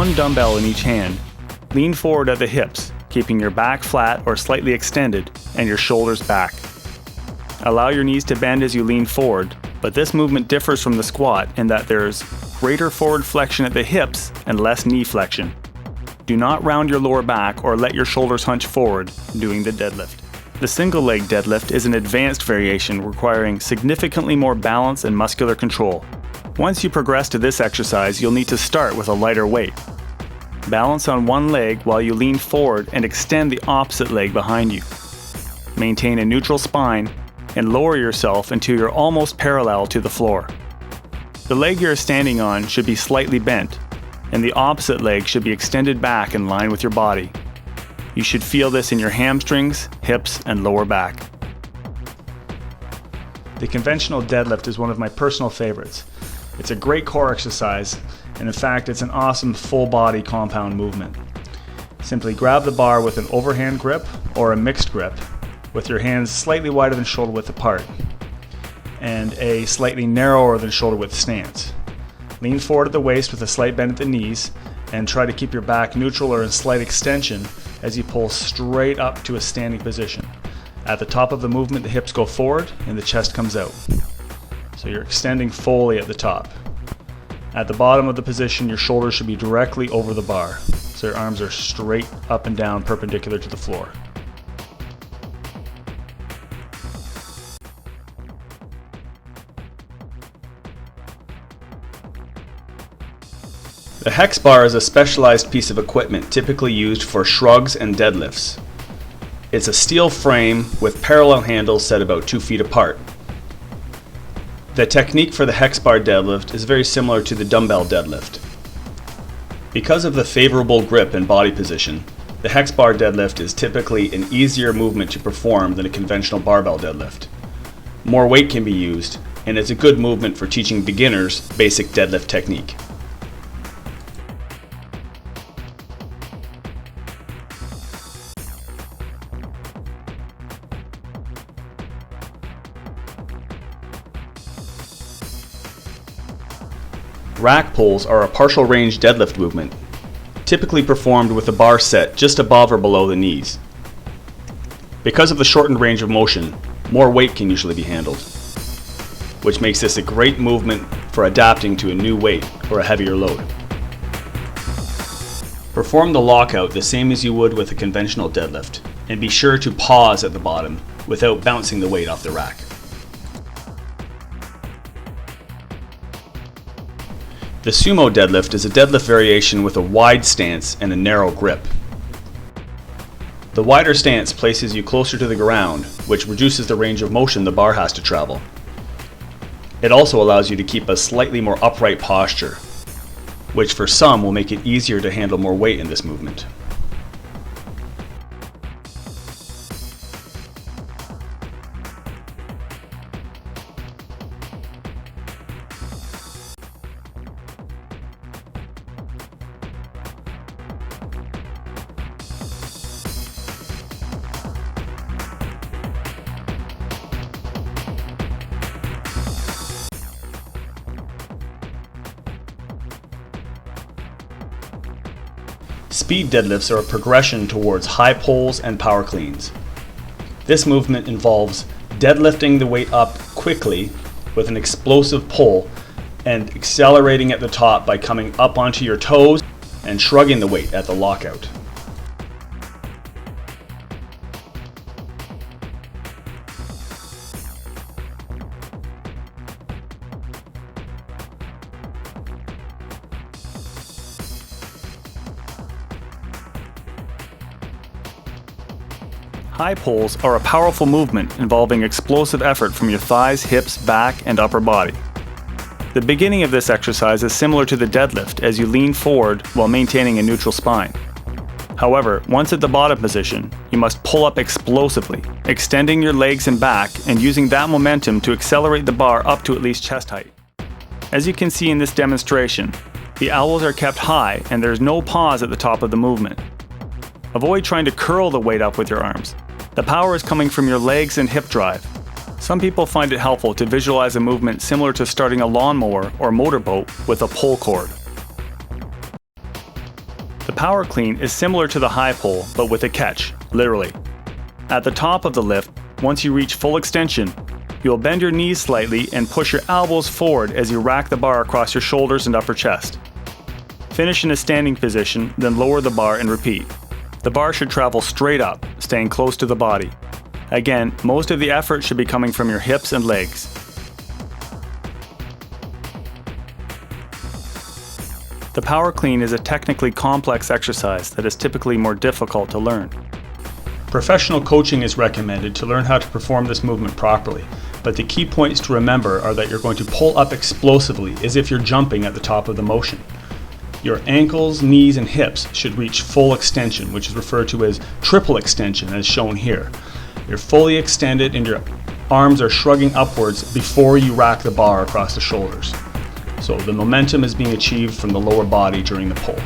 one dumbbell in each hand, lean forward at the hips, keeping your back flat or slightly extended and your shoulders back. Allow your knees to bend as you lean forward, but this movement differs from the squat in that there's greater forward flexion at the hips and less knee flexion. Do not round your lower back or let your shoulders hunch forward doing the deadlift. The single leg deadlift is an advanced variation requiring significantly more balance and muscular control. Once you progress to this exercise, you'll need to start with a lighter weight. Balance on one leg while you lean forward and extend the opposite leg behind you. Maintain a neutral spine and lower yourself until you're almost parallel to the floor. The leg you're standing on should be slightly bent, and the opposite leg should be extended back in line with your body. You should feel this in your hamstrings, hips, and lower back. The conventional deadlift is one of my personal favorites. It's a great core exercise, and in fact, it's an awesome full body compound movement. Simply grab the bar with an overhand grip or a mixed grip, with your hands slightly wider than shoulder width apart, and a slightly narrower than shoulder width stance. Lean forward at the waist with a slight bend at the knees, and try to keep your back neutral or in slight extension as you pull straight up to a standing position. At the top of the movement, the hips go forward and the chest comes out. So you're extending fully at the top. At the bottom of the position, your shoulders should be directly over the bar, so your arms are straight up and down perpendicular to the floor. The Hex Bar is a specialized piece of equipment typically used for shrugs and deadlifts. It's a steel frame with parallel handles set about 2 feet apart. The technique for the Hex Bar Deadlift is very similar to the dumbbell deadlift. Because of the favorable grip and body position, the Hex Bar Deadlift is typically an easier movement to perform than a conventional barbell deadlift. More weight can be used, and it's a good movement for teaching beginners basic deadlift technique. Rack pulls are a partial range deadlift movement, typically performed with the bar set just above or below the knees. Because of the shortened range of motion, more weight can usually be handled, which makes this a great movement for adapting to a new weight or a heavier load. Perform the lockout the same as you would with a conventional deadlift, and be sure to pause at the bottom without bouncing the weight off the rack. The Sumo-Deadlift is a deadlift variation with a wide stance and a narrow grip. The wider stance places you closer to the ground, which reduces the range of motion the bar has to travel. It also allows you to keep a slightly more upright posture, which for some will make it easier to handle more weight in this movement. Speed deadlifts are a progression towards high pulls and power cleans. This movement involves deadlifting the weight up quickly with an explosive pull and accelerating at the top by coming up onto your toes and shrugging the weight at the lockout. High pulls are a powerful movement involving explosive effort from your thighs, hips, back, and upper body. The beginning of this exercise is similar to the deadlift as you lean forward while maintaining a neutral spine. However, once at the bottom position, you must pull up explosively, extending your legs and back and using that momentum to accelerate the bar up to at least chest height. As you can see in this demonstration, the elbows are kept high and there is no pause at the top of the movement. Avoid trying to curl the weight up with your arms. The power is coming from your legs and hip drive. Some people find it helpful to visualize a movement similar to starting a lawnmower or motorboat with a pull cord. power clean is similar to the high pull, but with a catch, literally. At the top of the lift, once you reach full extension, you'll bend your knees slightly and push your elbows forward as you rack the bar across your shoulders and upper chest. Finish in a standing position, then lower the bar and repeat. The bar should travel straight up, staying close to the body. Again, most of the effort should be coming from your hips and legs. The power clean is a technically complex exercise that is typically more difficult to learn. Professional coaching is recommended to learn how to perform this movement properly, but the key points to remember are that you're going to pull up explosively as if you're jumping at the top of the motion. Your ankles, knees, and hips should reach full extension, which is referred to as triple extension as shown here. You're fully extended and your arms are shrugging upwards before you rack the bar across the shoulders. So the momentum is being achieved from the lower body during the pull.